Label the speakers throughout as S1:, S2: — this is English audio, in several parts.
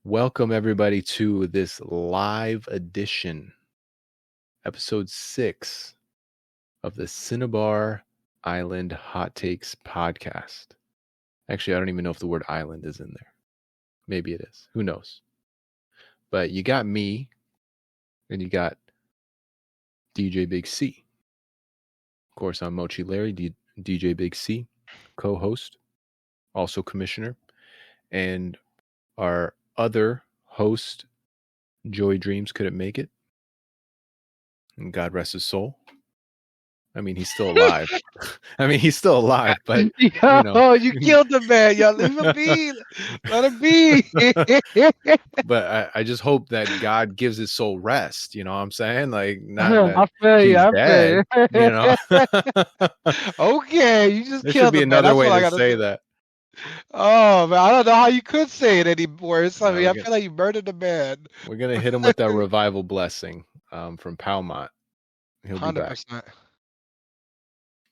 S1: Welcome, everybody, to this live edition, episode 6 of the Cinnabar Island Hot Takes podcast. Actually, I don't even know if the word island is in there. Maybe it is. Who knows? But you got me, and you got DJBigC. Of course, I'm Mochi-Larry, DJBigC, co-host, also commissioner, and our other host, Joey Dreams, couldn't make it. And God rest his soul. I mean, he's still alive. But
S2: you killed the man. Y'all leave him be. Let him be.
S1: But I just hope that God gives his soul rest. You know what I'm saying? Like, not
S2: I
S1: that
S2: feel
S1: he's
S2: you. I
S1: dead.
S2: feel
S1: You know,
S2: Okay, you just
S1: there should
S2: killed
S1: be
S2: the man.
S1: another
S2: That's
S1: way
S2: what I
S1: to
S2: gotta
S1: say
S2: say.
S1: that.
S2: Oh man, I don't know how you could say it anymore. It's
S1: No,
S2: something. I feel like you murdered the man.
S1: We're gonna hit him with that revival blessing from Palmont. He'll be back.
S2: 100%.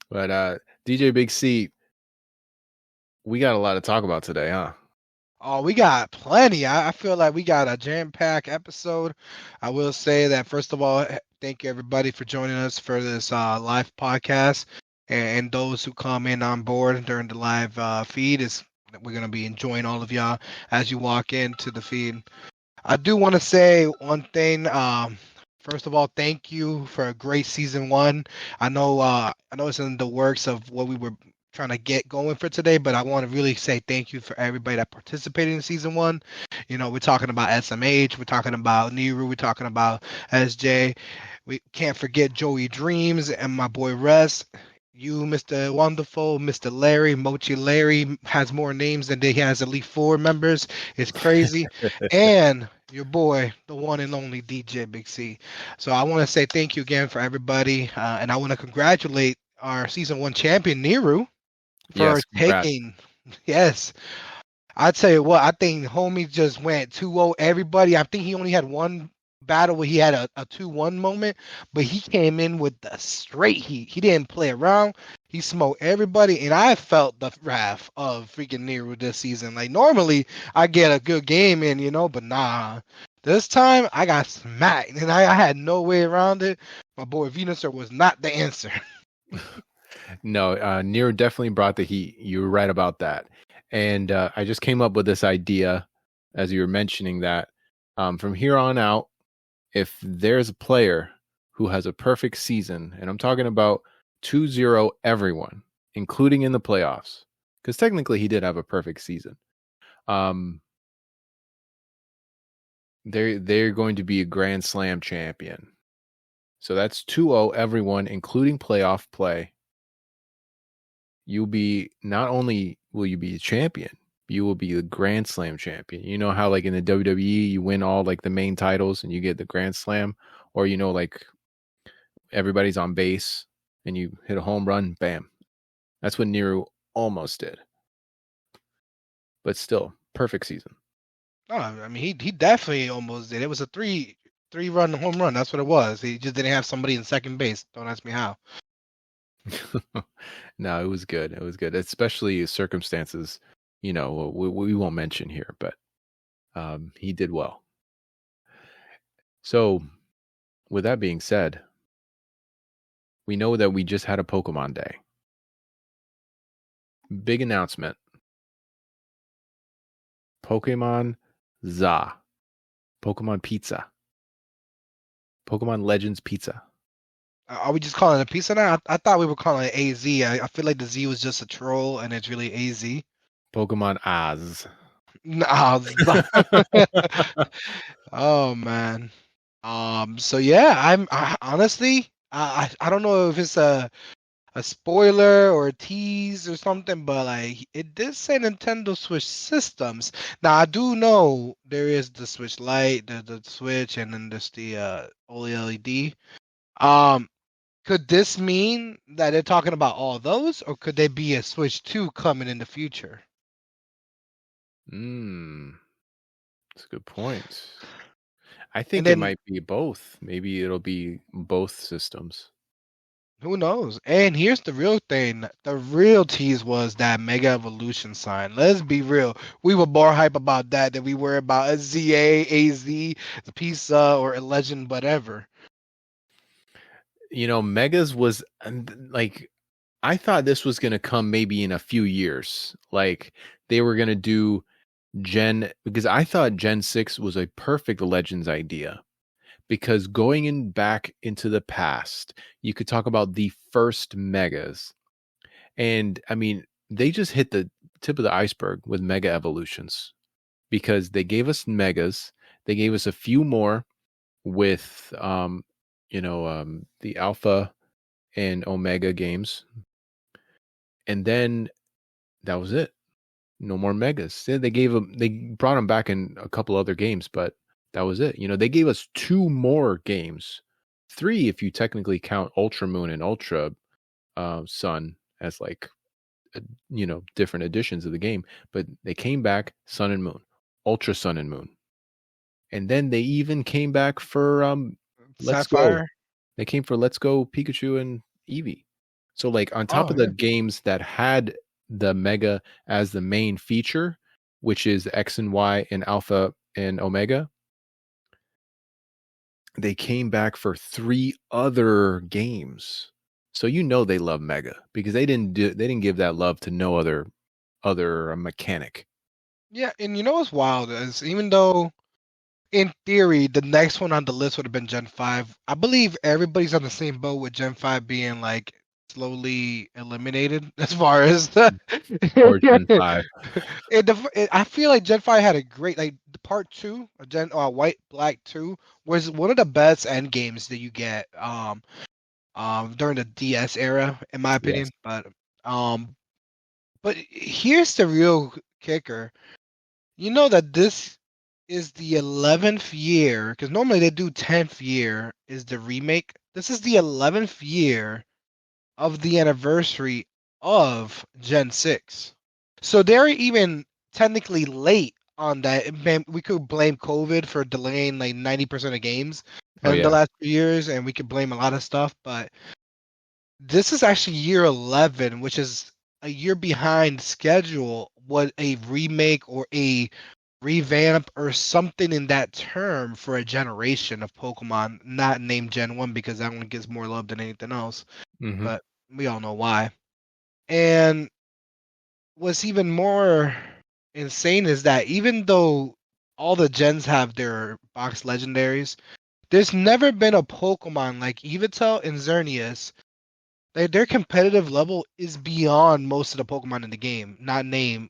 S1: But DJBigC, we got a lot to talk about today, huh?
S2: Oh, we got plenty. I feel like we got a jam-packed episode. I will say that first of all, thank you everybody for joining us for this live podcast, and those who come in on board during the live feed is we're gonna be enjoying all of y'all as you walk into the feed. I do want to say one thing. First of all, thank you for a great season 1. I know it's in the works of what we were trying to get going for today, but I want to really say thank you for everybody that participated in season 1. You know, we're talking about SMH, we're talking about Niru, we're talking about SJ. We can't forget Joey Dreams and my boy Rest. You, Mr. Wonderful, Mr. Larry, Mochi-Larry has more names than he has at least 4 members. It's crazy. And your boy, the one and only DJBigC. So I want to say thank you again for everybody, and I want to congratulate our season 1 champion Niru for
S1: Yes, congrats.
S2: taking. Yes, I tell you what, I think homie just went 2-0 everybody. I think he only had one battle where he had a 2-1 moment, but he came in with the straight heat. He didn't play around. He smoked everybody, and I felt the wrath of freaking Nero this season. Like normally I get a good game in, but nah. This time I got smacked, and I had no way around it. My boy Venusaur was not the answer.
S1: No, Nero definitely brought the heat. You were right about that. And I just came up with this idea as you were mentioning that from here on out, if there's a player who has a perfect season, and I'm talking about 2-0 everyone, including in the playoffs, because technically he did have a perfect season. They're going to be a Grand Slam champion. So that's 2-0 everyone, including playoff play. You'll be, not only will you be a champion, you will be the Grand Slam champion. You know how like in the WWE you win all like the main titles and you get the Grand Slam, or like everybody's on base and you hit a home run, bam. That's what Nero almost did. But still, perfect season.
S2: Oh, I mean he definitely almost did. It was a three-run home run. That's what it was. He just didn't have somebody in second base. Don't ask me how.
S1: No, it was good. It was good, especially circumstances, we won't mention here, but he did well. So, with that being said, we know that we just had a Pokemon Day. Big announcement. Pokémon ZA. Pokemon Pizza. Pokemon Legends Pizza.
S2: Are we just calling it a pizza now? I thought we were calling it AZ. I feel like the Z was just a troll and it's really AZ.
S1: Pokemon Oz.
S2: Nah. Oh man. So yeah, I honestly I don't know if it's a spoiler or a tease or something, but like it did say Nintendo Switch systems. Now I do know there is the Switch Lite, the Switch, and then there's the OLED. Could this mean that they're talking about all those, or could there be a Switch 2 coming in the future?
S1: That's a good point. I think it might be both. Maybe it'll be both systems.
S2: Who knows? And here's the real thing. The real tease was that Mega Evolution sign. Let's be real. We were more hype about that than we were about a ZA, AZ, the Pizza, or a Legend, whatever.
S1: Megas was like, I thought this was going to come maybe in a few years. Like they were going to do because I thought Gen 6 was a perfect Legends idea. Because going back into the past, you could talk about the first megas. And I mean, they just hit the tip of the iceberg with mega evolutions because they gave us megas. They gave us a few more with, the alpha and omega games. And then that was it. No more megas. They brought them back in a couple other games, but that was it. They gave us 2 more games. 3 if you technically count Ultra Moon and Ultra Sun as like different editions of the game, but they came back Sun and Moon, Ultra Sun and Moon. And then they even came back for Let's Go.
S2: Sapphire.
S1: They came for Let's Go Pikachu and Eevee. So like on top of the games that had the Mega as the main feature, which is X and Y and Alpha and Omega, they came back for 3 other games. So they love Mega because they didn't give that love to no other mechanic.
S2: Yeah, and you know what's wild is even though in theory the next one on the list would have been Gen 5, I believe everybody's on the same boat with Gen 5 being like slowly eliminated as far as the
S1: Or Gen 5.
S2: I feel like Gen 5 had a great the part 2, Gen White Black 2 was one of the best end games that you get during the DS era, in my opinion.
S1: Yes.
S2: But here's the real kicker. You know that this is the 11th year, because normally they do 10th year is the remake. This is the 11th year of the anniversary of Gen 6. So they're even technically late on that. We could blame COVID for delaying like 90% of games in the last few years, and we could blame a lot of stuff, but this is actually year 11, which is a year behind schedule what a remake or a revamp or something in that term for a generation of Pokemon, not named Gen 1 because that one gets more love than anything else.
S1: Mm-hmm.
S2: But we all know why. And what's even more insane is that even though all the gens have their box legendaries, there's never been a Pokemon like Yveltal and Xerneas. Their competitive level is beyond most of the Pokemon in the game, not named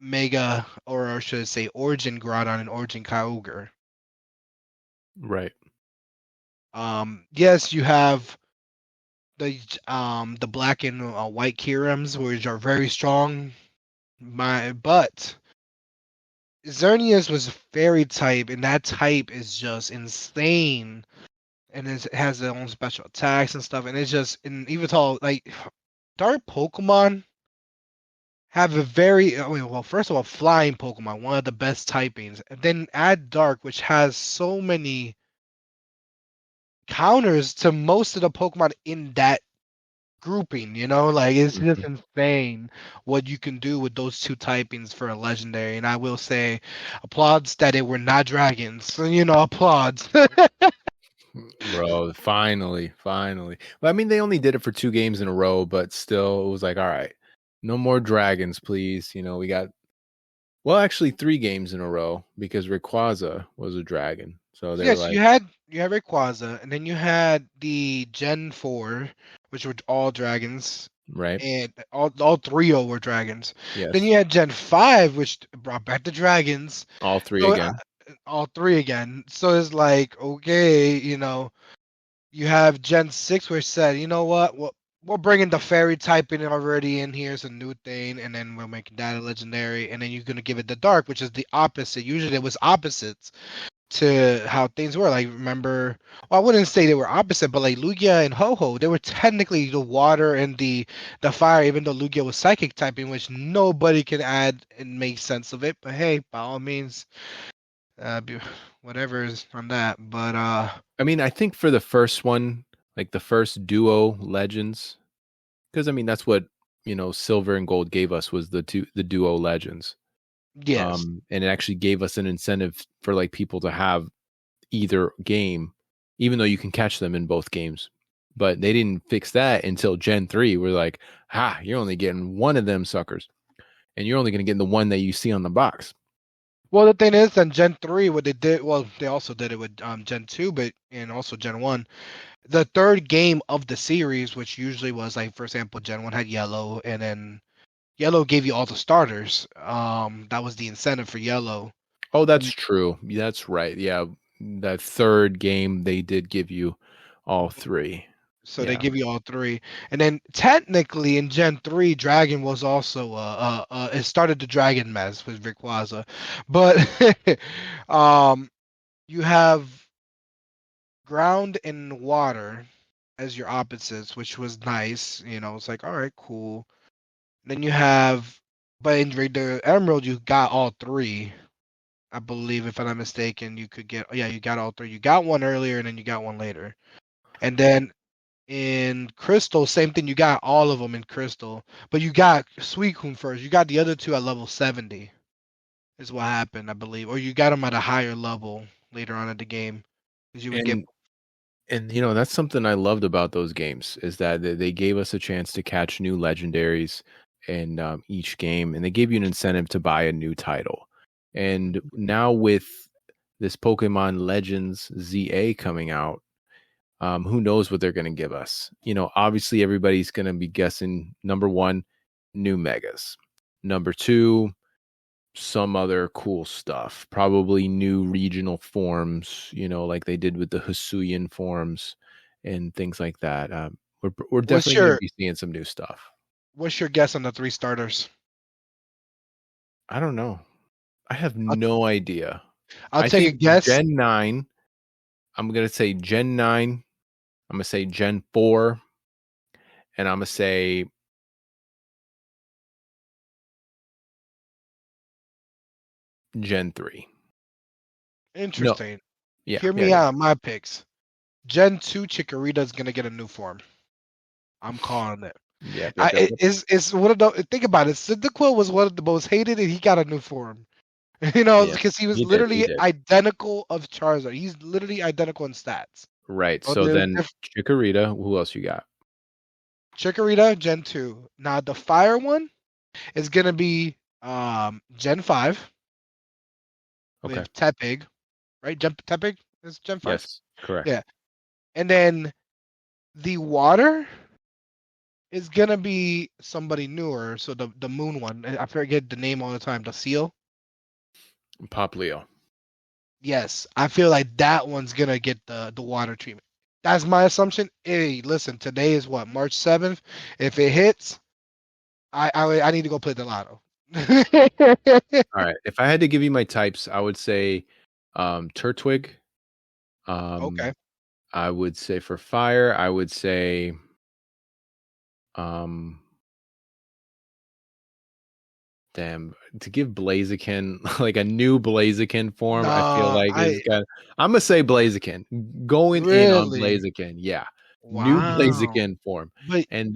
S2: Mega, or should I say Origin Groudon and Origin Kyogre.
S1: Right.
S2: Yes, you have the black and white Kyrams, which are very strong. But Xerneas was fairy type, and that type is just insane. And it has their own special attacks and stuff, and it's just and even tall like dark Pokemon have a very well, first of all, flying Pokemon, one of the best typings, and then add dark, which has so many counters to most of the Pokemon in that grouping, like it's just insane what you can do with those 2 typings for a legendary. And I will say applauds that it were not dragons, so applauds.
S1: Bro, finally. Well, I mean, they only did it for 2 games in a row, but still, it was like, all right, no more dragons, please. We got, well, actually 3 games in a row because Rayquaza was a dragon. So they
S2: yes,
S1: were like,
S2: you had Rayquaza, and then you had the Gen 4, which were all dragons.
S1: right,
S2: And all 3 were dragons.
S1: yes,
S2: Then you had Gen 5, which brought back the dragons.
S1: all 3
S2: So,
S1: again.
S2: all 3 again. So it's like, okay, you have Gen 6, which said, you know what, we're bringing the fairy typing already in here. It's a new thing, and then we're making that a legendary, and then you're gonna give it the dark, which is the opposite. Usually, it was opposites to how things were. Like, remember, well, I wouldn't say they were opposite, but like Lugia and Ho-Ho, they were technically the water and the fire, even though Lugia was psychic typing, which nobody can add and make sense of it. But hey, by all means, whatever is on that. But
S1: I mean, I think for the first one, like the first duo legends, because I mean that's what silver and gold gave us was the duo legends.
S2: Yes.
S1: And it actually gave us an incentive for like people to have either game, even though you can catch them in both games. But they didn't fix that until Gen 3. We're like, you're only getting one of them suckers. And you're only going to get the one that you see on the box.
S2: Well, the thing is, then Gen 3, what they did, well, they also did it with Gen 2, and also Gen 1. The third game of the series, which usually was like, for example, Gen 1 had yellow, and then yellow gave you all the starters. That was the incentive for yellow.
S1: Oh, that's true. That's right. Yeah. That third game, they did give you all three.
S2: So they give you all three. And then technically in Gen 3, Dragon was also it started the Dragon mess with Rayquaza. But you have ground and water as your opposites, which was nice. It's like, all right, cool. Then you have, but in the Emerald, you got all three. I believe, if I'm not mistaken, you got all three. You got one earlier, and then you got one later. And then in Crystal, same thing. You got all of them in Crystal, but you got Suicune first. You got the other two at level 70, is what happened, I believe, or you got them at a higher level later on in the game. You would get.
S1: And that's something I loved about those games is that they gave us a chance to catch new legendaries in each game, and they gave you an incentive to buy a new title. And now with this Pokemon Legends ZA coming out, who knows what they're going to give us? Obviously everybody's going to be guessing number 1, new megas. Number 2, some other cool stuff, probably new regional forms, like they did with the Hisuian forms and things like that. We're definitely going to be seeing some new stuff.
S2: What's your guess on the 3 starters?
S1: I don't know. I have no idea.
S2: I take a guess.
S1: Gen 9. I'm going to say Gen 9. I'm going to say Gen 4. And I'm going to say Gen 3.
S2: Interesting.
S1: No. Yeah.
S2: Hear me out on my picks. Gen 2 Chikorita is going to get a new form. I'm calling it.
S1: Yeah.
S2: It's one of the, think about it. Cyndaquil was one of the most hated, and he got a new form. Because he was literally identical of Charizard. He's literally identical in stats.
S1: Right. So then Chikorita, who else you got?
S2: Chikorita, Gen 2. Now the fire one is gonna be Gen 5.
S1: Okay.
S2: With Tepig. Right? Tepig is Gen 5?
S1: Yes, correct.
S2: Yeah. And then the water is gonna be somebody newer. So the moon one. I forget the name all the time. The seal.
S1: Poplio.
S2: Yes, I feel like that one's gonna get the water treatment. That's my assumption. Hey, listen, today is what, March 7th. If it hits, I need to go play the lotto.
S1: All right. If I had to give you my types, I would say Turtwig.
S2: Okay.
S1: I would say for fire, I would say to give Blaziken like a new Blaziken form, I feel like I'm gonna say Blaziken. Going in on Blaziken, yeah.
S2: Wow.
S1: New Blaziken form. And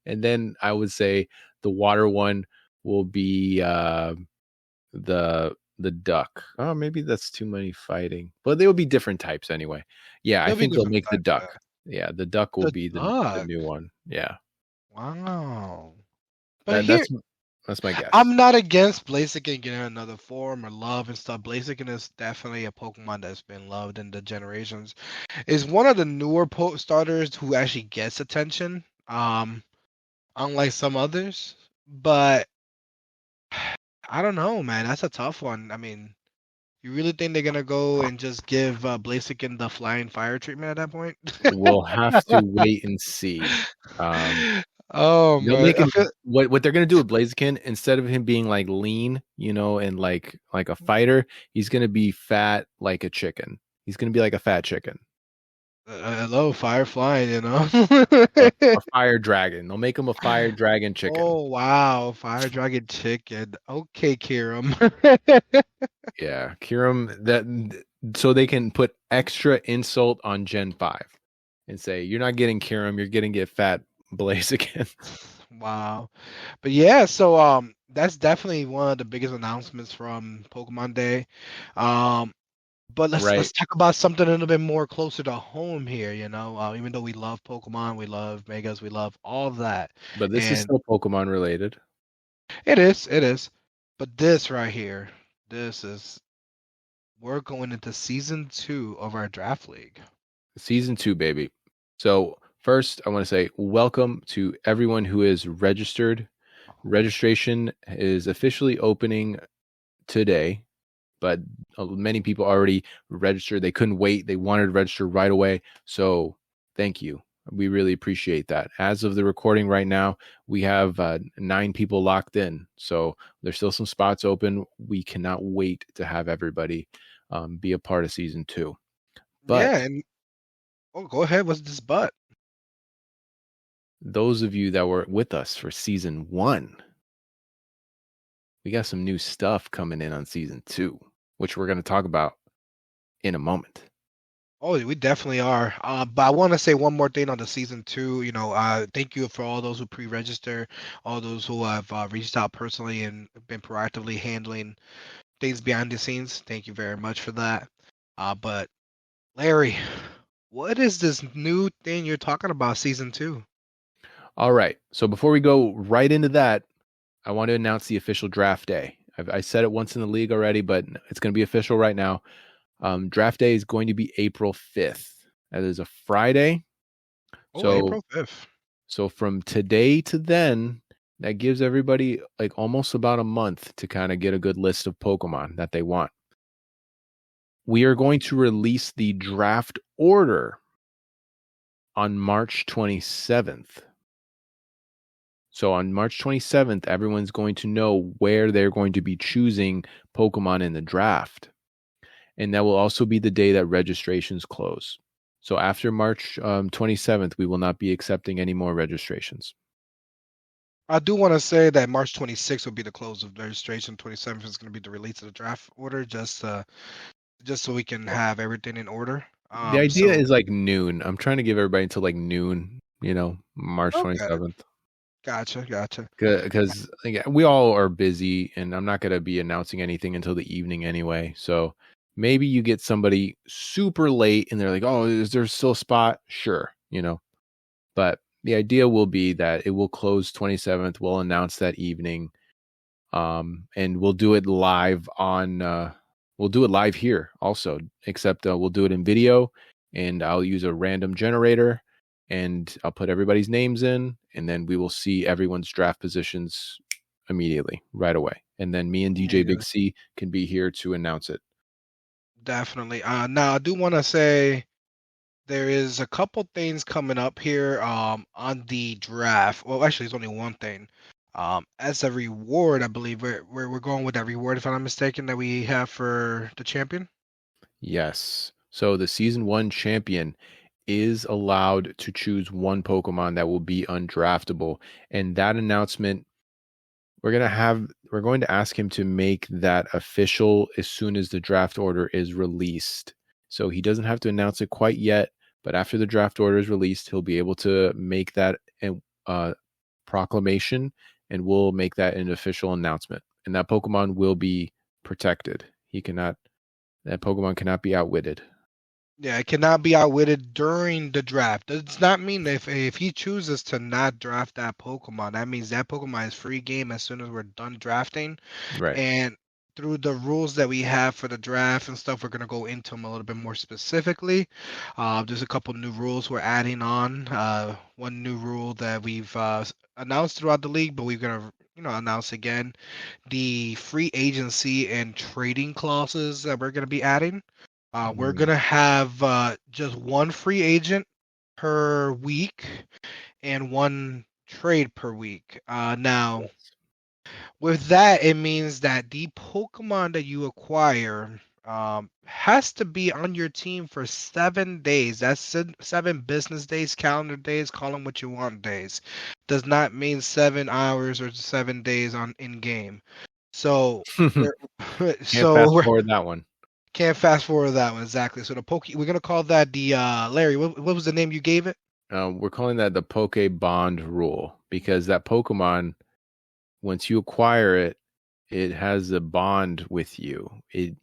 S1: then I would say the water one will be the duck. Oh, maybe that's too many fighting. But they will be different types anyway. Yeah, I think they'll make the duck. Yeah, the duck will be the new one. Yeah.
S2: Wow.
S1: But that's my guess.
S2: I'm not against Blaziken getting another form or love and stuff. Blaziken is definitely a Pokemon that's been loved in the generations. Is one of the newer starters who actually gets attention, unlike some others. But I don't know, man. That's a tough one. I mean, you really think they're gonna go and just give Blaziken the flying fire treatment at that point?
S1: We'll have to wait and see.
S2: Oh man!
S1: What they're gonna do with Blaziken, instead of him being like lean, and like a fighter, he's gonna be fat like a chicken. He's gonna be like a fat chicken.
S2: Hello, fire flying,
S1: A fire dragon. They'll make him a fire dragon chicken.
S2: Oh wow, fire dragon chicken. Okay, Kiram.
S1: Yeah, Kiram. So they can put extra insult on Gen 5. and say, "You're not getting Kyurem, you're getting get fat Blaziken."
S2: Wow. But yeah, so that's definitely one of the biggest announcements from Pokemon Day. Um but let's
S1: Right.
S2: talk about something a little bit more closer to home here, even though we love Pokemon, we love Megas, we love all of that.
S1: But this is
S2: And
S1: still Pokemon related.
S2: it is. But this right here, this is we're going into season 2 of our draft league.
S1: Season 2, baby. So, first, I want to say welcome to everyone who is registered. Registration is officially opening today, but many people already registered. They couldn't wait. They wanted to register right away. So, thank you. We really appreciate that. As of the recording right now, we have 9 people locked in. So, there's still some spots open. We cannot wait to have everybody be a part of season 2. But
S2: Yeah, and go ahead. What's this but?
S1: those of you that were with us for season 1, we got some new stuff coming in on season 2, which we're going to talk about in a moment.
S2: Oh, we definitely are. But I want to say one more thing on the season 2. Thank you for all those who pre-register, all those who have reached out personally and been proactively handling things behind the scenes. Thank you very much for that. But Larry, what is this new thing you're talking about, season 2?
S1: All right. So before we go right into that, I want to announce the official draft day. I said it once in the league already, but it's going to be official right now. Draft day is going to be April 5th. That is a Friday.
S2: Oh, April 5th.
S1: So from today to then, that gives everybody like almost about a month to kind of get a good list of Pokemon that they want. We are going to release the draft order on March 27th. So on March 27th, everyone's going to know where they're going to be choosing Pokemon in the draft. And that will also be the day that registrations close. So after March 27th, we will not be accepting any more registrations.
S2: I do want to say that March 26th will be the close of registration. 27th is going to be the release of the draft order, just so we can have everything in order.
S1: The idea is like noon. I'm trying to give everybody until like noon, March 27th.
S2: Gotcha.
S1: Because we all are busy, and I'm not going to be announcing anything until the evening anyway. So maybe you get somebody super late, and they're like, "Oh, is there still a spot?" Sure, But the idea will be that it will close 27th. We'll announce that evening, and we'll do it live on. We'll do it live here also, except we'll do it in video, and I'll use a random generator. And I'll put everybody's names in, and then we will see everyone's draft positions immediately, right away. And then me and DJBigC can be here to announce it.
S2: Definitely. Now I do want to say there is a couple things coming up here on the draft. Well, actually, it's only one thing. As a reward, I believe we're going with that reward, if I'm not mistaken, that we have for the champion.
S1: Yes. So the season 1 champion is allowed to choose one Pokemon that will be undraftable. And that announcement, we're going to ask him to make that official as soon as the draft order is released. So he doesn't have to announce it quite yet, but after the draft order is released, he'll be able to make that proclamation, and we'll make that an official announcement. And that Pokemon will be protected. That Pokemon cannot be outwitted.
S2: Yeah, it cannot be outwitted during the draft. Does not mean if he chooses to not draft that Pokemon, that means that Pokemon is free game as soon as we're done drafting.
S1: Right.
S2: And through the rules that we have for the draft and stuff, we're going to go into them a little bit more specifically. There's a couple new rules we're adding on. One new rule that we've announced throughout the league, but we're going to announce again, the free agency and trading clauses that we're going to be adding. We're going to have just one free agent per week and one trade per week. Now, with that, it means that the Pokemon that you acquire has to be on your team for 7 days. That's 7 business days, calendar days, call them what you want days. Does not mean 7 hours or 7 days on in game. So
S1: Can't fast forward that one.
S2: Can't fast forward that one exactly. So we're gonna call that the Larry. What was the name you gave it?
S1: We're calling that the PokeBond rule because that Pokemon, once you acquire it, it has a bond with you.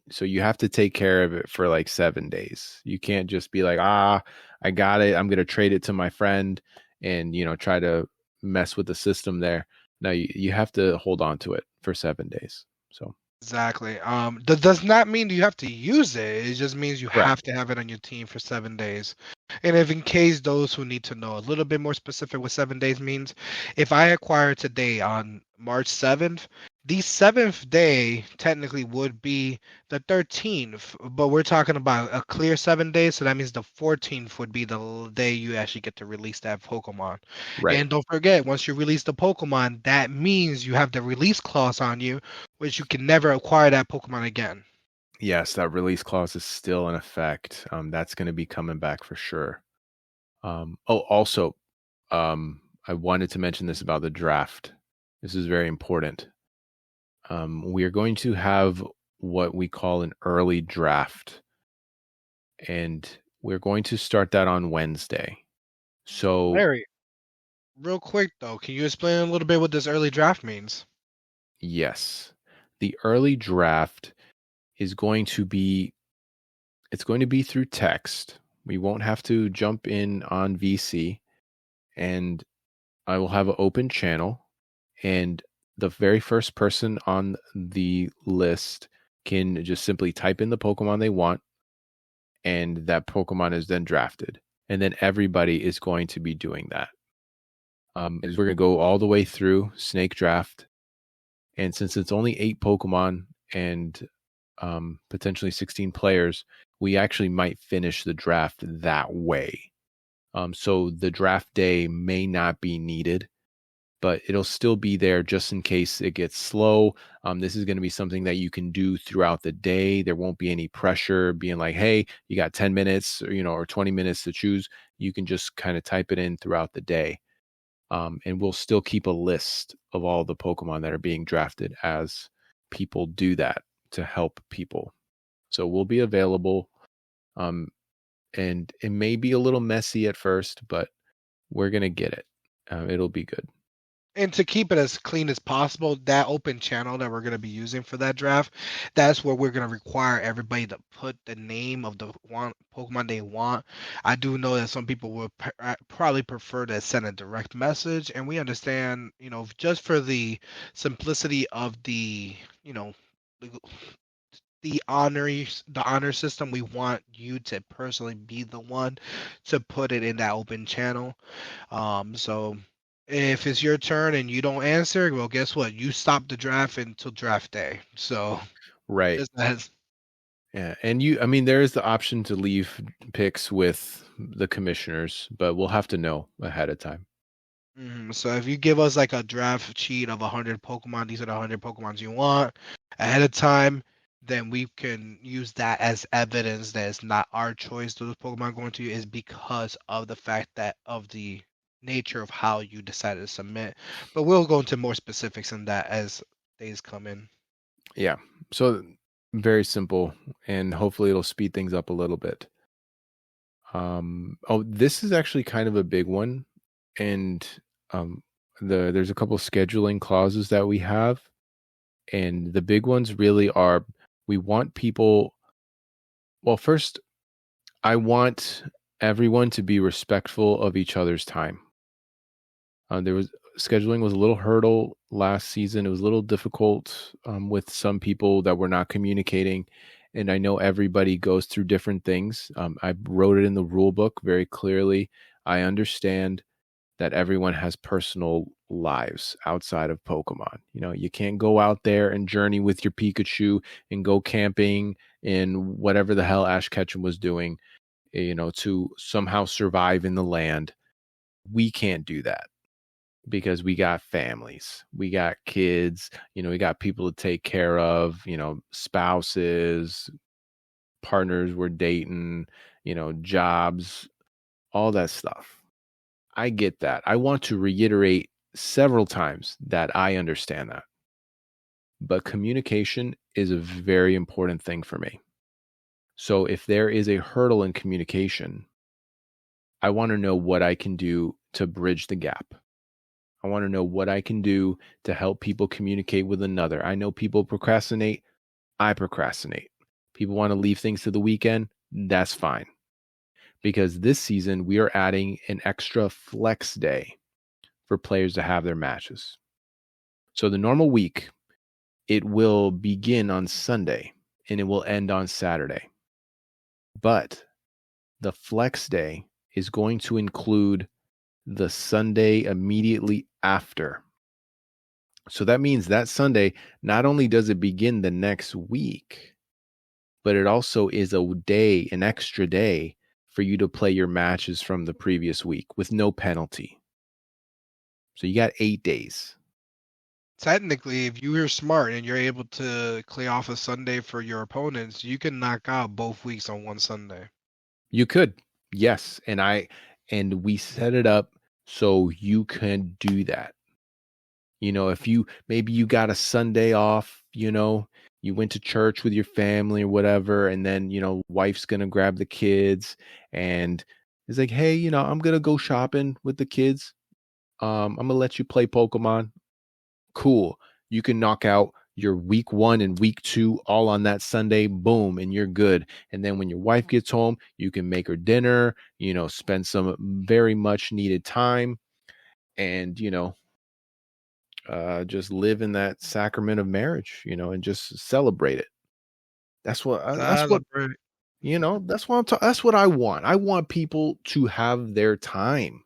S1: So you have to take care of it for like 7 days. You can't just be like, I got it. I'm gonna trade it to my friend and try to mess with the system there. No, you have to hold on to it for 7 days. So
S2: Exactly. That does not mean you have to use it. It just means you
S1: correct.
S2: have to have it on your team for 7 days. And if in case those who need to know a little bit more specific what 7 days means, if I acquire today on March 7th, the seventh day technically would be the 13th, but we're talking about a clear 7 days, so that means the 14th would be the day you actually get to release that Pokemon.
S1: Right.
S2: And don't forget, once you release the Pokemon, that means you have the release clause on you, which you can never acquire that Pokemon again.
S1: Yes, that release clause is still in effect. That's going to be coming back for sure. Also, I wanted to mention this about the draft. This is very important. We are going to have what we call an early draft, and we're going to start that on Wednesday. So,
S2: Larry, real quick though, can you explain a little bit what this early draft means?
S1: yes, the early draft is going to be it's going to be through text. We won't have to jump in on VC, and I will have an open channel, and the very first person on the list can just simply type in the Pokemon they want, and that Pokemon is then drafted. And then everybody is going to be doing that. We're going to go all the way through Snake Draft. And since it's only 8 Pokemon and potentially 16 players, we actually might finish the draft that way. So the draft day may not be needed, but it'll still be there just in case it gets slow. This is going to be something that you can do throughout the day. There won't be any pressure being like, hey, you got 10 minutes or 20 minutes to choose. You can just kind of type it in throughout the day. And we'll still keep a list of all the Pokemon that are being drafted as people do that to help people. So we'll be available. And it may be a little messy at first, but we're going to get it. It'll be good.
S2: And to keep it as clean as possible, that open channel that we're going to be using for that draft, that's where we're going to require everybody to put the name of the one Pokemon they want. I do know that some people would probably prefer to send a direct message, and we understand, just for the simplicity of the honor system, we want you to personally be the one to put it in that open channel. So if it's your turn and you don't answer, well, guess what? You stop the draft until draft day. So
S1: Right.
S2: just as
S1: Yeah. And there is the option to leave picks with the commissioners, but we'll have to know ahead of time.
S2: so if you give us like a draft sheet of 100 Pokemon, these are the 100 Pokemons you want ahead of time, then we can use that as evidence that it's not our choice those Pokemon going to you is because of the fact that of the nature of how you decided to submit. But we'll go into more specifics in that as days come in.
S1: Yeah. So very simple, and hopefully it'll speed things up a little bit. This is actually kind of a big one, and there's a couple scheduling clauses that we have, and the big ones really are we want people. Well, first, I want everyone to be respectful of each other's time. Scheduling was a little hurdle last season. It was a little difficult with some people that were not communicating, and I know everybody goes through different things. I wrote it in the rule book very clearly. I understand that everyone has personal lives outside of Pokemon. You can't go out there and journey with your Pikachu and go camping in whatever the hell Ash Ketchum was doing, to somehow survive in the land. We can't do that because we got families, we got kids, we got people to take care of, spouses, partners we're dating, jobs, all that stuff. I get that. I want to reiterate several times that I understand that. But communication is a very important thing for me. So if there is a hurdle in communication, I want to know what I can do to bridge the gap. I want to know what I can do to help people communicate with another. I know people procrastinate. I procrastinate. People want to leave things to the weekend. That's fine. Because this season, we are adding an extra flex day for players to have their matches. So the normal week, it will begin on Sunday and it will end on Saturday. But the flex day is going to include the Sunday immediately after. So that means that Sunday, not only does it begin the next week, but it also is a day, an extra day for you to play your matches from the previous week with no penalty. So you got 8 days.
S2: Technically, if you're smart and you're able to clear off a Sunday for your opponents, you can knock out both weeks on one Sunday.
S1: You could, yes, and we set it up so you can do that. If maybe you got a Sunday off, you went to church with your family or whatever, and then, wife's going to grab the kids and it's like, hey, I'm going to go shopping with the kids. I'm going to let you play Pokemon. Cool. You can knock out your week 1 and week 2 all on that Sunday. Boom. And you're good. And then when your wife gets home, you can make her dinner, spend some very much needed time and, just live in that sacrament of marriage, and just celebrate it. That's what that's what I want. I want people to have their time,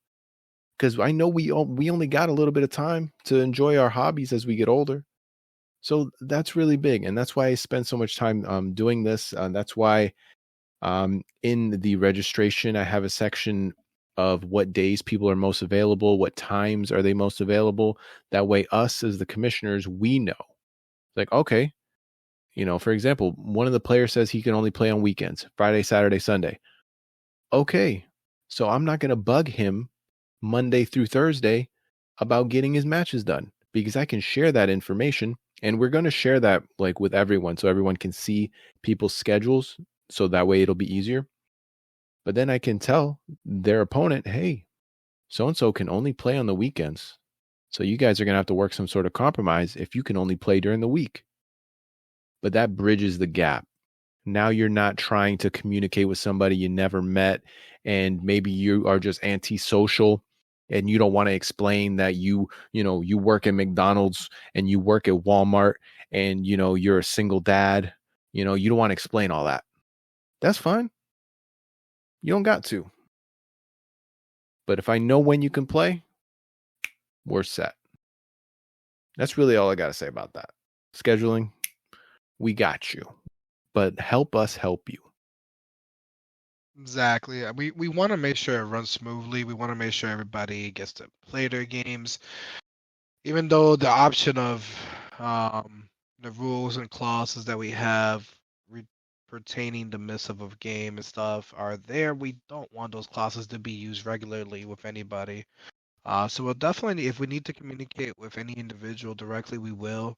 S1: because I know we only got a little bit of time to enjoy our hobbies as we get older. So that's really big, and that's why I spend so much time doing this. That's why in the registration I have a section of what days people are most available, what times are they most available. That way, us as the commissioners, we know. Like, okay, for example, one of the players says he can only play on weekends, Friday, Saturday, Sunday. Okay, so I'm not going to bug him Monday through Thursday about getting his matches done, because I can share that information, and we're going to share that like with everyone so everyone can see people's schedules, so that way it'll be easier. But then I can tell their opponent, hey, so-and-so can only play on the weekends. So you guys are going to have to work some sort of compromise if you can only play during the week. But that bridges the gap. Now you're not trying to communicate with somebody you never met, and maybe you are just antisocial and you don't want to explain that you work at McDonald's and you work at Walmart and you're a single dad. You don't want to explain all that. That's fine. You don't got to. But if I know when you can play, we're set. That's really all I got to say about that. Scheduling, we got you. But help us help you.
S2: Exactly. We want to make sure it runs smoothly. We want to make sure everybody gets to play their games. Even though the option of the rules and clauses that we have pertaining to missive of game and stuff are there, we don't want those clauses to be used regularly with anybody. So we'll definitely, if we need to communicate with any individual directly, we will.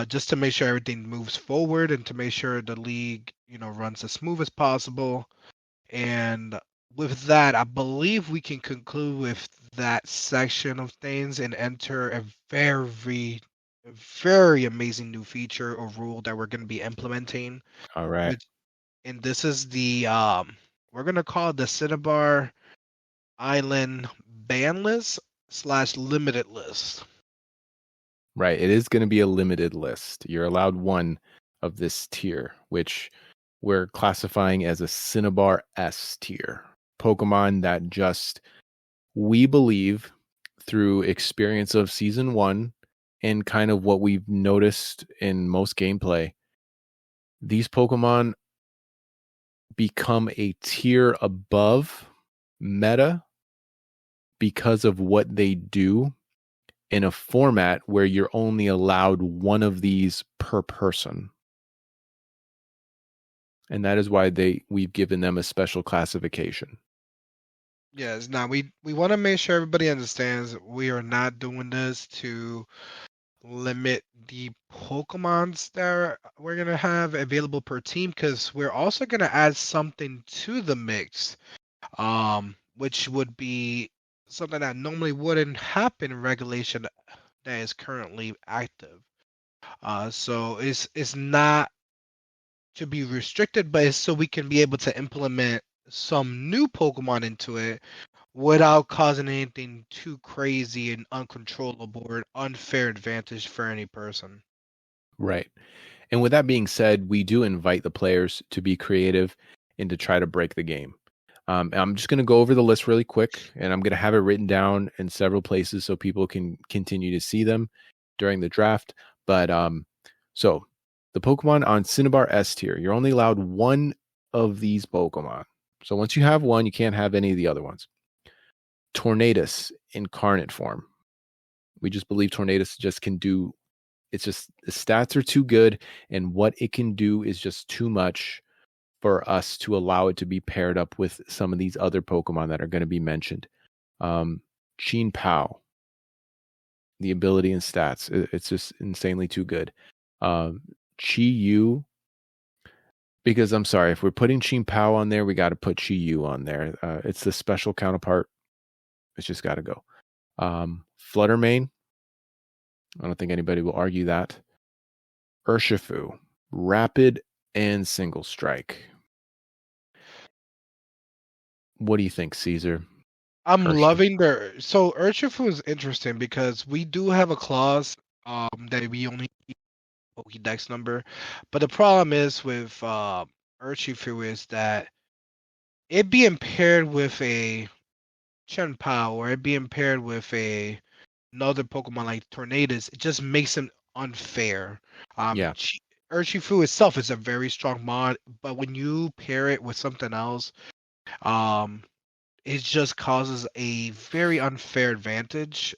S2: Just to make sure everything moves forward and to make sure the league, runs as smooth as possible. And with that, I believe we can conclude with that section of things and enter a very, very amazing new feature or rule that we're going to be implementing.
S1: All right.
S2: And this is the we're going to call it the Cinnabar Island ban list / limited list.
S1: Right. It is going to be a limited list. You're allowed one of this tier, which we're classifying as a Cinnabar S tier. Pokemon that just, we believe, through experience of season 1 and kind of what we've noticed in most gameplay, these Pokemon become a tier above meta because of what they do in a format where you're only allowed one of these per person. And that is why we've given them a special classification.
S2: Yes. Now we want to make sure everybody understands we are not doing this to limit the Pokemons that we're gonna have available per team, because we're also gonna add something to the mix, which would be something that normally wouldn't happen in regulation that is currently active. So it's not to be restricted, but it's so we can be able to implement some new Pokemon into it without causing anything too crazy and uncontrollable or unfair advantage for any person.
S1: Right. And with that being said, we do invite the players to be creative and to try to break the game. I'm just going to go over the list really quick, and I'm going to have it written down in several places so people can continue to see them during the draft. But so the Pokemon on Cinnabar S tier, you're only allowed one of these Pokemon. So once you have one, you can't have any of the other ones. Tornadus incarnate form. We just believe Tornadus just can do. It's just the stats are too good, and what it can do is just too much for us to allow it to be paired up with some of these other Pokemon that are going to be mentioned. Chin Pao, the ability and stats, it's just insanely too good. Chi Yu, because I'm sorry, if we're putting Chin Pao on there, we got to put Chi Yu on there. It's the special counterpart. It's just got to go. Fluttermane, I don't think anybody will argue that. Urshifu, rapid and single strike. What do you think, Caesar?
S2: I'm
S1: Urshifu.
S2: loving so Urshifu is interesting because we do have a clause that we only keep Pokédex number, but the problem is with Urshifu is that it being paired with a Chien-Pao or it being paired with another Pokemon like Tornadus, it just makes him unfair.
S1: Yeah.
S2: Urshifu itself is a very strong mod, but when you pair it with something else, um, it just causes a very unfair advantage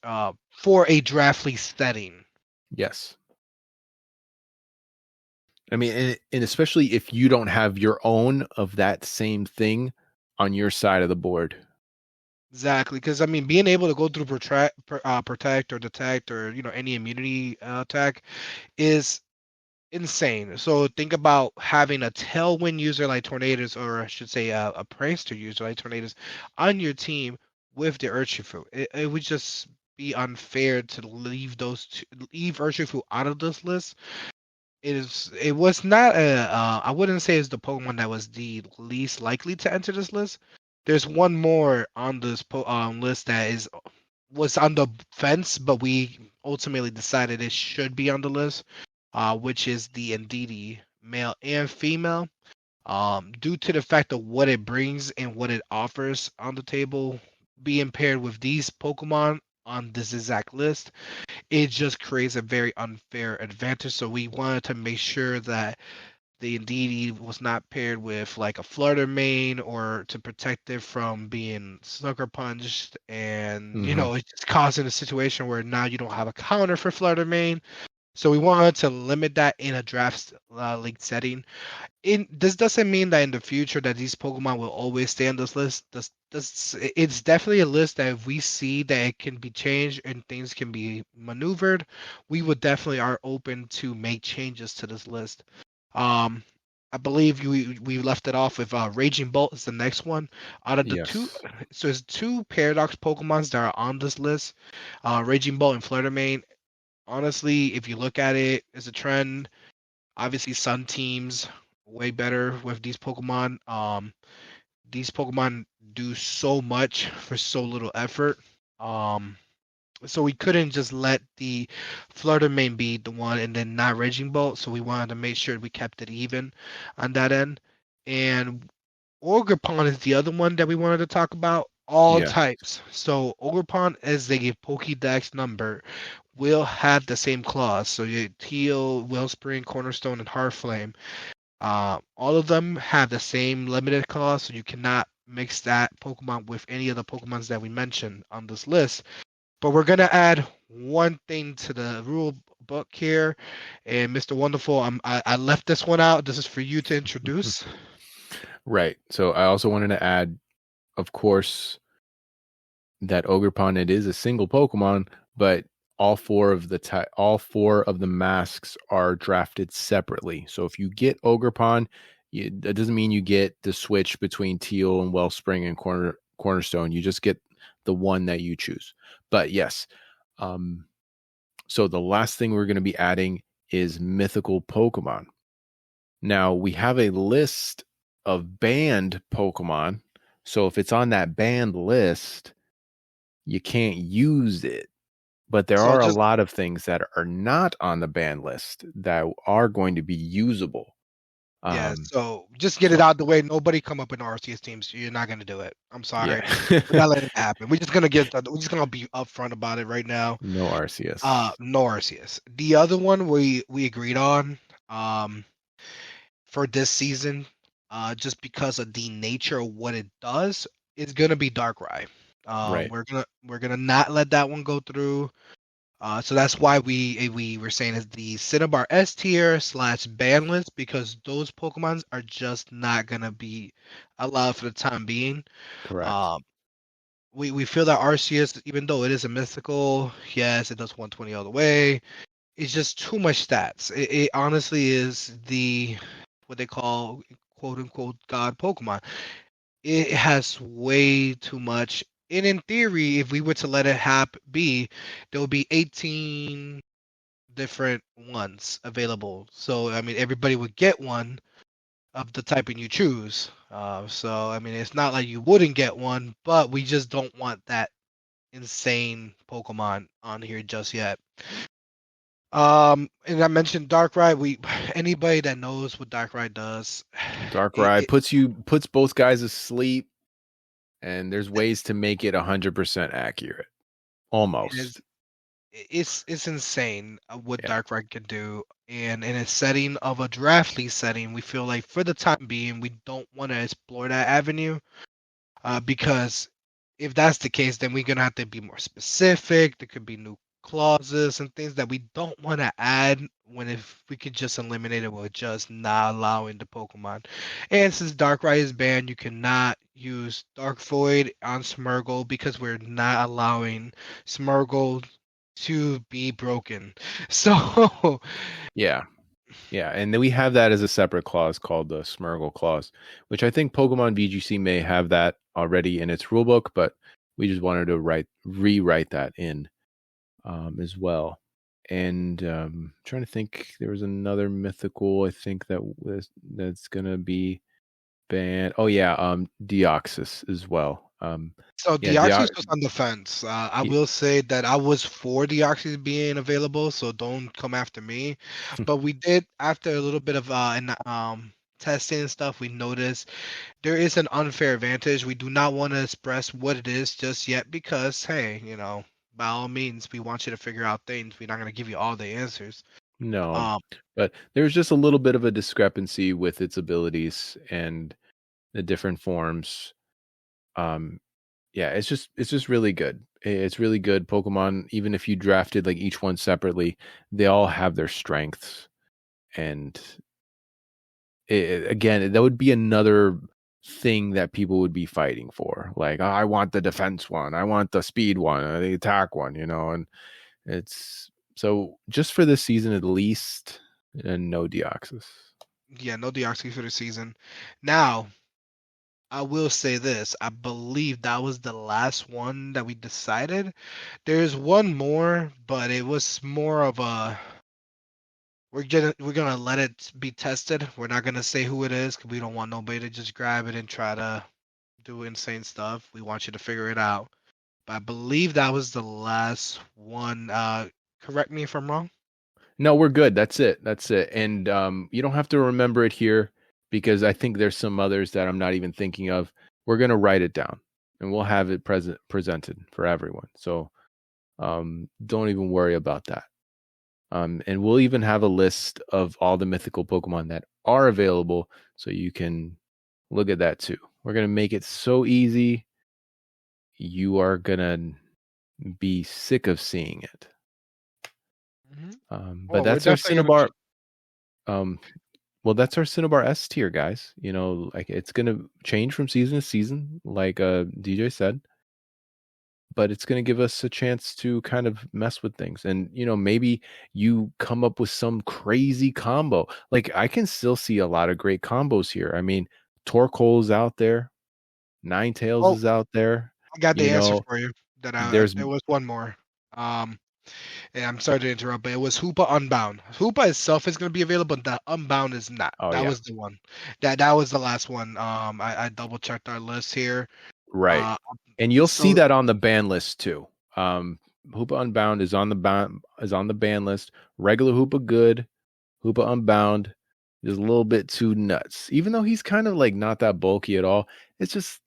S2: for a draft league setting.
S1: Yes. I mean, and especially if you don't have your own of that same thing on your side of the board.
S2: Exactly, because I mean, being able to go through protect or detect or any immunity attack is insane. So think about having a tailwind user like Tornadus, or I should say a prankster user like Tornadus, on your team with the Urshifu. It would just be unfair to leave Urshifu out of this list. It was not I wouldn't say it's the Pokemon that was the least likely to enter this list. There's one more on this list that was on the fence, but we ultimately decided it should be on the list, which is the Indeedee, male and female. Due to the fact of what it brings and what it offers on the table, being paired with these Pokemon on this exact list, it just creates a very unfair advantage. So we wanted to make sure that the Indeedee was not paired with like a Fluttermane or to protect it from being sucker punched, and it's just causing a situation where now you don't have a counter for Fluttermane. So we wanted to limit that in a draft league setting. This doesn't mean that in the future that these Pokemon will always stay on this list. It's definitely a list that if we see that it can be changed and things can be maneuvered, we would definitely are open to make changes to this list. I believe we left it off with Raging Bolt is the next one. Out of the two,
S1: Yes.
S2: so there's two Paradox Pokemons that are on this list, Raging Bolt and Fluttermane. Honestly, if you look at it as a trend, obviously Sun teams way better with these Pokemon. These Pokemon do so much for so little effort. So we couldn't just let the Fluttermane be the one and then not Raging Bolt. So we wanted to make sure we kept it even on that end. And Ogerpon is the other one that we wanted to talk about. All
S1: Yeah.
S2: types. So Ogerpon, as they give Pokédex number, will have the same clause. So you Teal, Wellspring, Cornerstone, and Heartflame. All of them have the same limited clause, so you cannot mix that Pokemon with any of the Pokemons that we mentioned on this list. But we're gonna add one thing to the rule book here, and Mr. Wonderful, I left this one out. This is for you to introduce.
S1: Right. So I also wanted to add, of course, that Ogerpon, it is a single Pokemon, but all four of the masks are drafted separately. So if you get Ogerpon, that doesn't mean you get the switch between Teal and Wellspring and Cornerstone. You just get the one that you choose. But yes, so the last thing we're going to be adding is mythical Pokemon. Now we have a list of banned Pokemon. So if it's on that banned list, you can't use it. But there are a lot of things that are not on the banned list that are going to be usable.
S2: Yeah, so just get it out the way. Nobody come up in RCS teams. You're not gonna do it. I'm sorry.
S1: Yeah.
S2: We're not letting it happen. We're just gonna be upfront about it right now.
S1: No RCS.
S2: No RCS. The other one we agreed on for this season, just because of the nature of what it does, is gonna be Darkrai.
S1: Right.
S2: We're gonna not let that one go through. So that's why we were saying is the Cinnabar S tier / ban list, because those Pokemons are just not gonna be allowed for the time being.
S1: Correct.
S2: We feel that RCS, even though it is a mythical, yes, it does 120 all the way. It's just too much stats. It honestly is what they call quote unquote god Pokemon. It has way too much. And in theory, if we were to let it be, there would be 18 different ones available. So I mean, everybody would get one of the typing you choose. So I mean, it's not like you wouldn't get one, but we just don't want that insane Pokemon on here just yet. And I mentioned Darkrai. Anybody that knows what Darkrai does,
S1: Darkrai puts both guys asleep, and there's ways to make it 100% accurate. Almost.
S2: It's insane what Darkrai can do, and in a setting of a draft league setting, we feel like for the time being we don't want to explore that avenue, because if that's the case, then we're gonna have to be more specific. There could be new clauses and things that we don't want to add, when if we could just eliminate it with just not allowing the Pokemon. And since Darkrai is banned, you cannot use Dark Void on Smeargle, because we're not allowing Smeargle to be broken. So
S1: yeah, and then we have that as a separate clause called the Smeargle clause, which I think Pokemon VGC may have that already in its rulebook, but we just wanted to rewrite that in as well. And trying to think, there was another mythical, I think that's gonna be banned. Oh yeah, Deoxys as well.
S2: So Deoxys was on the fence. I will say that I was for Deoxys being available, so don't come after me. But we did, after a little bit of testing and stuff, we noticed there is an unfair advantage. We do not want to express what it is just yet, because hey, by all means, we want you to figure out things. We're not going to give you all the answers.
S1: No, but there's just a little bit of a discrepancy with its and the different forms. Yeah, it's just really good. It's really good. Pokemon, even if you drafted like each one separately, they all have their strengths. And again, that would be another thing that people would be fighting for. Like, oh, I want the defense one, I want the speed one, the attack one, and it's so just for this season at least, and no Deoxys.
S2: Yeah, no Deoxys for the season. Now, I will say this. I believe that was the last one that we decided. There's one more, but it was more of a we're gonna let it be tested. We're not gonna say who it is, because we don't want nobody to just grab it and try to do insane stuff. We want you to figure it out. But I believe that was the last one. Correct me if I'm wrong.
S1: No, we're good. That's it. And you don't have to remember it here, because I think there's some others that I'm not even thinking of. We're going to write it down, and we'll have it presented for everyone. So don't even worry about that. And we'll even have a list of all the mythical Pokemon that are available, so you can look at that too. We're going to make it so easy. You are going to be sick of seeing it. But that's our Cinnabar. Well, that's our Cinnabar S tier, guys. Like it's gonna change from season to season, like DJ said. but it's going to give us a chance to kind of mess with things. And, maybe you come up with some crazy combo. Like, I can still see a lot of great combos here. I mean, Torkoal's out there. Ninetales
S2: Oh,
S1: is out there.
S2: I got the answer for you.
S1: There's
S2: There was one more. And I'm sorry to interrupt, but it was Hoopa Unbound. Hoopa itself is going to be available, but the Unbound is not.
S1: Oh,
S2: That
S1: yeah.
S2: was the one. That was the last one. I double checked our list here.
S1: Right. And you'll see
S2: So
S1: that on the ban list too. Hoopa Unbound is on the ban list. Regular Hoopa good. Hoopa Unbound is a little bit too nuts. Even though he's kind of like not that bulky at all. It's just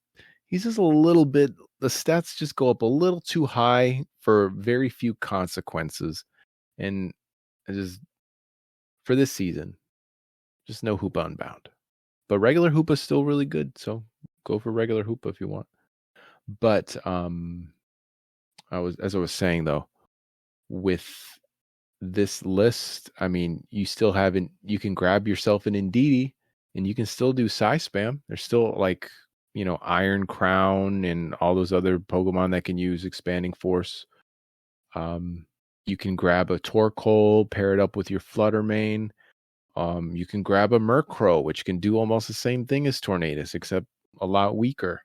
S1: he's just a little bit, the stats just go up a little too high for very few consequences. And just for this season, just no Hoopa Unbound. But regular Hoopa is still really good, so go for regular Hoopa if you want. But as I was saying though, with this list, I mean, you can grab yourself an Indeedee and you can still do Psy Spam. There's still like, Iron Crown and all those other Pokemon that can use Expanding Force. You can grab a Torkoal, pair it up with your Fluttermane. You can grab a Murkrow, which can do almost the same thing as Tornadus, except a lot weaker.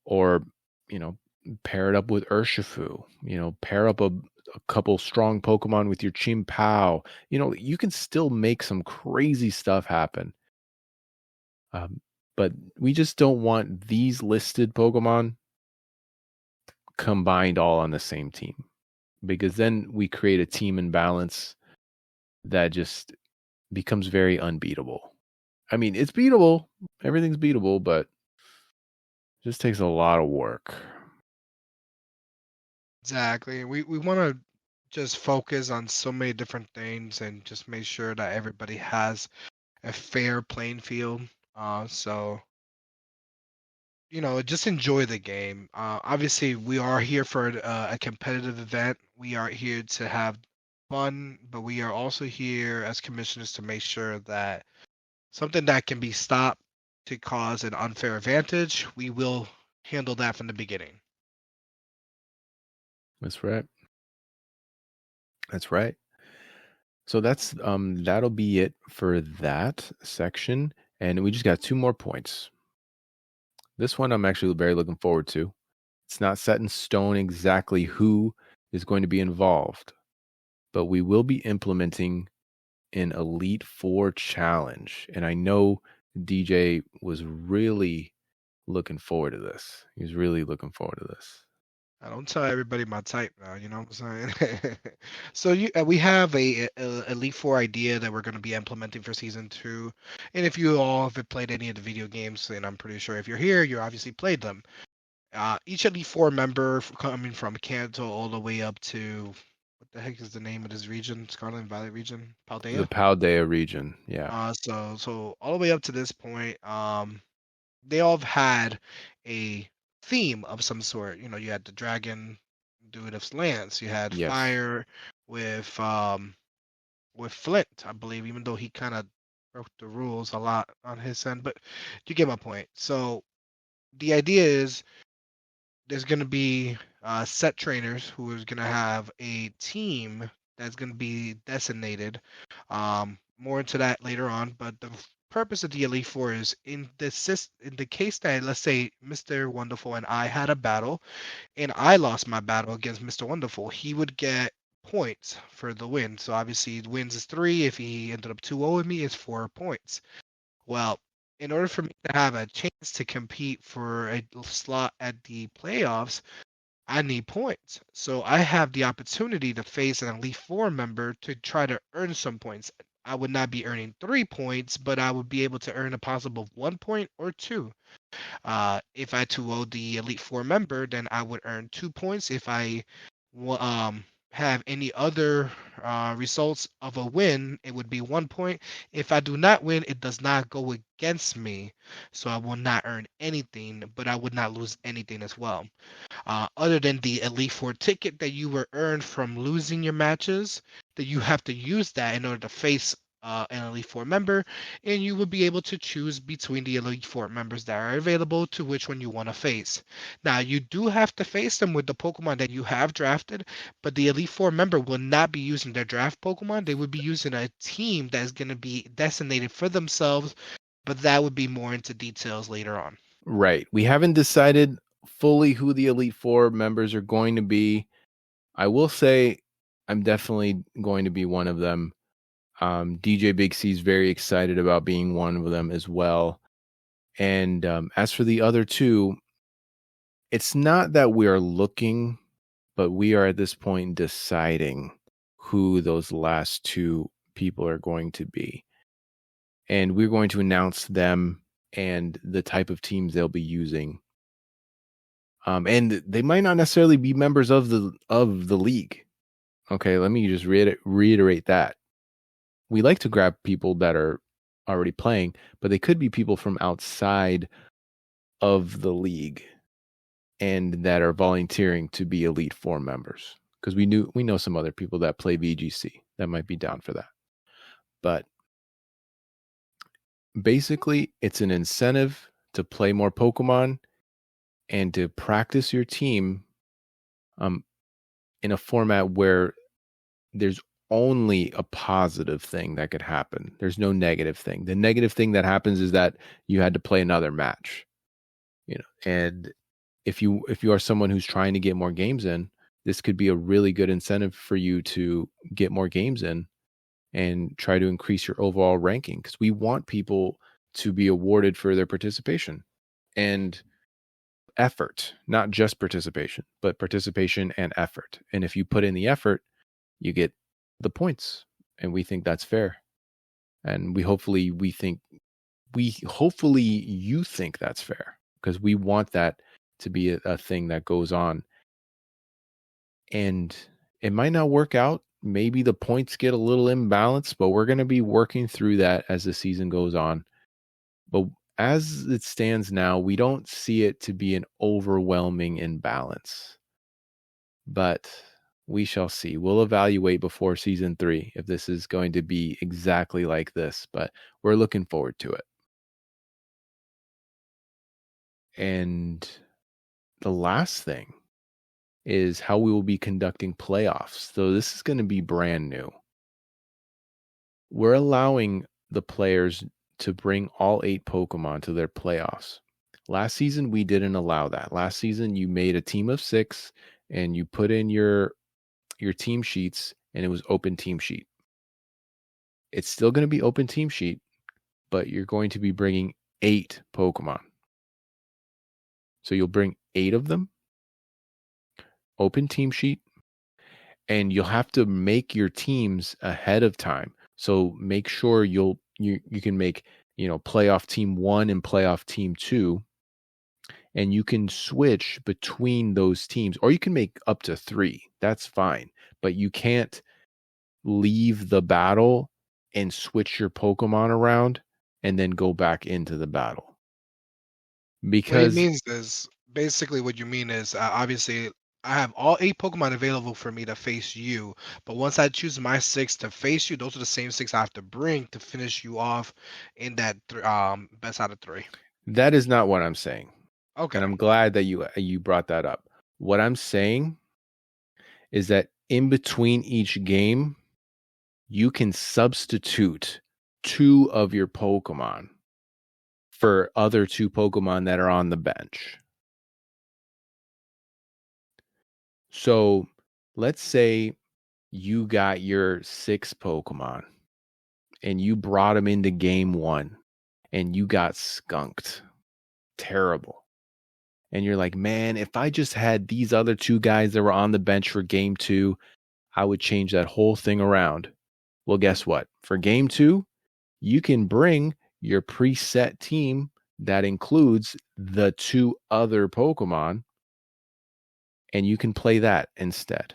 S1: Or pair it up with Urshifu. Pair up a couple strong Pokemon with your Chimpao. You can still make some crazy stuff happen. But we just don't want these listed Pokemon combined all on the same team, because then we create a team imbalance that just becomes very unbeatable. I mean, it's beatable. Everything's beatable, but it just takes a lot of work.
S2: exactly. We want to just focus on so many different things and just make sure that everybody has a fair playing field. So just enjoy the game. Obviously, we are here for a competitive event. We are here to have fun, but we are also here as commissioners to make sure that something that can be stopped to cause an unfair advantage, we will handle that from the beginning.
S1: That's right. That's right. So that'll be it for that section. And we just got 2 more points. This one I'm actually very looking forward to. It's not set in stone exactly who is going to be involved, but we will be implementing an Elite Four challenge. And I know DJ was really looking forward to this. He was really looking forward to this.
S2: I don't tell everybody my type now, you know what I'm saying? So we have a Elite Four idea that we're going to be implementing for season 2. And if you all have played any of the video games, then I'm pretty sure if you're here, you obviously played them. Each Elite Four member coming from Kanto all the way up to, what the heck is the name of this region? Scarlet and Violet region? Paldea?
S1: The Paldea region, yeah.
S2: So all the way up to this point, they all have had a theme of some sort. You had the dragon dude of Lance. You had
S1: Yes.
S2: fire with Flint, I believe, even though he kind of broke the rules a lot on his end. But you get my point. So the idea is there's going to be set trainers who is going to have a team that's going to be designated. More into that later on, but the purpose of the Elite Four is in the case that, let's say, Mr. Wonderful and I had a battle, and I lost my battle against Mr. Wonderful, he would get points for the win. So obviously, wins is 3. If he ended up 2-0 with me, it's 4 points. Well, in order for me to have a chance to compete for a slot at the playoffs, I need points. So I have the opportunity to face an Elite Four member to try to earn some points. I would not be earning 3 points, but I would be able to earn a possible 1 point or 2. If I 2-0 the Elite Four member, then I would earn 2 points. If I have any other results of a win, it would be 1 point. If I do not win, it does not go against me, so I will not earn anything, but I would not lose anything as well. Other than the Elite Four ticket that you were earned from losing your matches, that you have to use that in order to face an Elite Four member, and you will be able to choose between the Elite Four members that are available to which one you want to face. Now, you do have to face them with the Pokemon that you have drafted, but the Elite Four member will not be using their draft Pokemon. They would be using a team that is going to be designated for themselves, but that would be more into details later on.
S1: Right. We haven't decided fully who the Elite Four members are going to be. I will say I'm definitely going to be one of them. DJBigC is very excited about being one of them as well. And as for the other two, it's not that we are looking, but we are at this point deciding who those last two people are going to be. And we're going to announce them and the type of teams they'll be using. And they might not necessarily be members of the league. Okay, let me just reiterate that. We like to grab people that are already playing, but they could be people from outside of the league and that are volunteering to be Elite Four members. Because we know some other people that play VGC that might be down for that. But basically, it's an incentive to play more Pokemon and to practice your team in a format where there's only a positive thing that could happen. There's no negative thing. The negative thing that happens is that you had to play another match. And if you are someone who's trying to get more games in, this could be a really good incentive for you to get more games in and try to increase your overall ranking, because we want people to be awarded for their participation and effort, not just participation, but participation and effort. And if you put in the effort, you get the points, and we think that's fair. And hopefully you think that's fair, because we want that to be a thing that goes on. And it might not work out. Maybe the points get a little imbalanced, but we're going to be working through that as the season goes on. But as it stands now, we don't see it to be an overwhelming imbalance. But we shall see. We'll evaluate before season 3 if this is going to be exactly like this, but we're looking forward to it. And the last thing is how we will be conducting playoffs. So this is going to be brand new. We're allowing the players to bring all 8 Pokemon to their playoffs. Last season, we didn't allow that. Last season, you made a team of 6 and you put in your team sheets, and it was open team sheet. It's still going to be open team sheet, but you're going to be bringing 8 Pokemon. So you'll bring 8 of them, open team sheet, and you'll have to make your teams ahead of time. So make sure you can make, playoff team 1 and playoff team 2, and you can switch between those teams, or you can make up to 3. That's fine, but you can't leave the battle and switch your Pokemon around and then go back into the battle. Because
S2: what it means is basically what you mean is obviously I have all 8 Pokemon available for me to face you, but once I choose my 6 to face you, those are the same 6 I have to bring to finish you off in that best out of 3.
S1: That is not what I'm saying.
S2: Okay.
S1: And I'm glad that you brought that up. What I'm saying is that in between each game, you can substitute 2 of your Pokemon for other 2 Pokemon that are on the bench. So let's say you got your 6 Pokemon and you brought them into game 1 and you got skunked. Terrible. And you're like, man, if I just had these other 2 guys that were on the bench for game 2, I would change that whole thing around. Well, guess what? For game 2, you can bring your preset team that includes the 2 other Pokemon, and you can play that instead.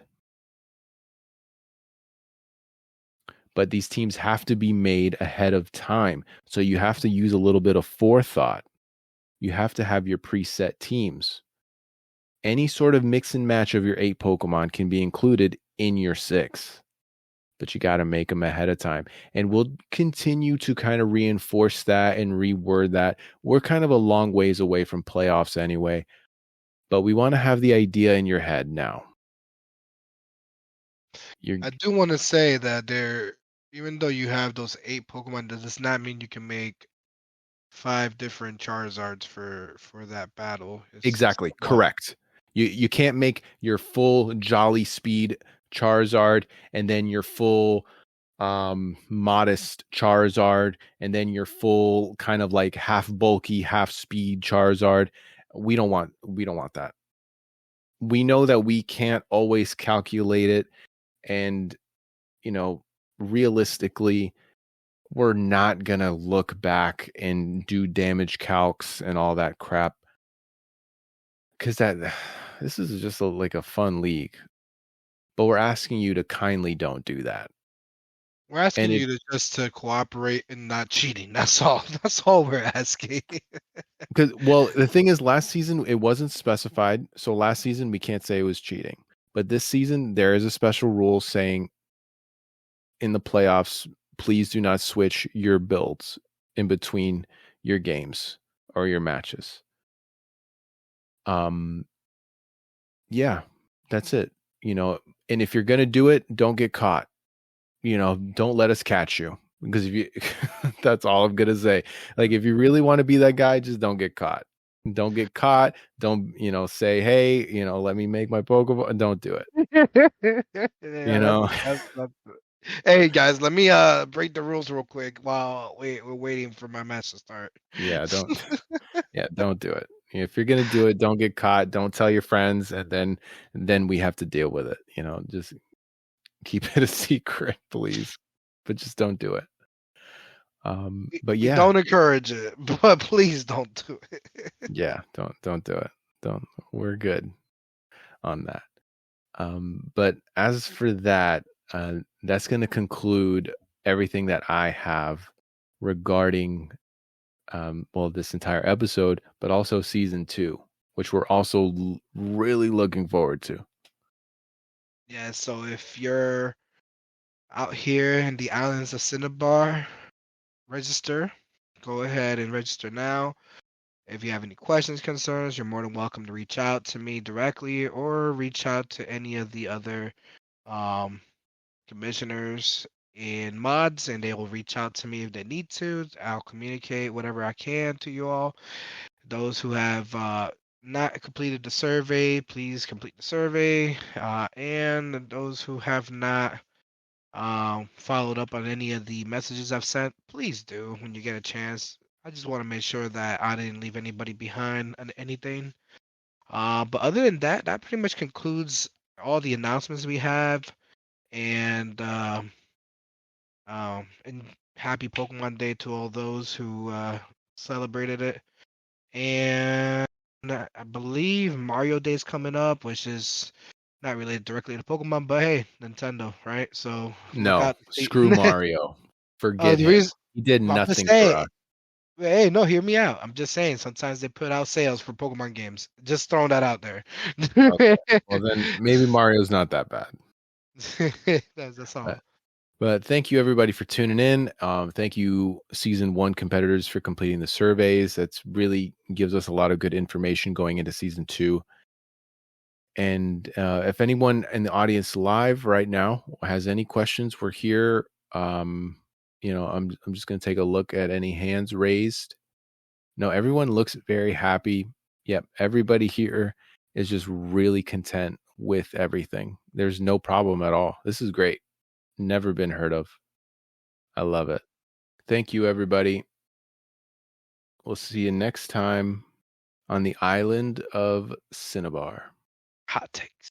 S1: But these teams have to be made ahead of time. So you have to use a little bit of forethought. You have to have your preset teams. Any sort of mix and match of your 8 Pokemon can be included in your 6. but you got to make them ahead of time. And we'll continue to kind of reinforce that and reword that. We're kind of a long ways away from playoffs anyway, but we want to have the idea in your head now.
S2: I do want to say that even though you have those 8 Pokemon, that does not mean you can make 5 different Charizards for that battle.
S1: Exactly, correct. You can't make your full Jolly Speed Charizard and then your full modest Charizard and then your full kind of like half bulky, half speed Charizard. We don't want that. We know that we can't always calculate it, and realistically we're not gonna look back and do damage calcs and all that crap, because this is just like a fun league, but we're asking you to kindly don't do that.
S2: We're asking you to cooperate and not cheating. That's all. That's all we're asking.
S1: Because, well, the thing is, last season it wasn't specified, so last season we can't say it was cheating. But this season there is a special rule saying in the playoffs, please do not switch your builds in between your games or your matches. Yeah, that's it. And if you're gonna do it, don't get caught. Don't let us catch you, because if you that's all I'm gonna say. Like, if you really want to be that guy, just don't get caught. Don't get caught. Don't say, hey, let me make my Pokemon. Don't do it.
S2: Hey guys, let me break the rules real quick while we're waiting for my match to start.
S1: Yeah, don't do it. If you're gonna do it, don't get caught. Don't tell your friends, and then we have to deal with it. Just keep it a secret, please. But just don't do it. But yeah,
S2: don't encourage it, but please don't do it.
S1: Yeah, don't do it. We're good on that. But as for that, that's going to conclude everything that I have regarding this entire episode, but also season 2, which we're also really looking forward to.
S2: Yeah, so if you're out here in the islands of Cinnabar, register. Go ahead and register now. If you have any questions, concerns, you're more than welcome to reach out to me directly or reach out to any of the other commissioners and mods, and they will reach out to me if they need to. I'll communicate whatever I can to you all. Those who have not completed the survey, please complete the survey. And those who have not followed up on any of the messages I've sent, please do when you get a chance. I just want to make sure that I didn't leave anybody behind on anything. But other than that, that pretty much concludes all the announcements we have. And happy Pokemon Day to all those who celebrated it. And I believe Mario Day is coming up, which is not related directly to Pokemon, but hey, Nintendo, right? So
S1: no, screw Mario. Forget him. He did nothing for us.
S2: Hey, no, hear me out. I'm just saying sometimes they put out sales for Pokemon games. Just throwing that out there.
S1: Okay. Well, then maybe Mario's not that bad.
S2: That's all.
S1: But thank you everybody for tuning in. Thank you season 1 competitors for completing the surveys. That's really gives us a lot of good information going into season 2. And if anyone in the audience live right now has any questions, we're here. I'm just going to take a look at any hands raised. No, everyone looks very happy. Yep, everybody here is just really content with everything. There's no problem at all. This is great. Never been heard of. I love it. Thank you, everybody. We'll see you next time on the island of Cinnabar.
S2: Hot takes.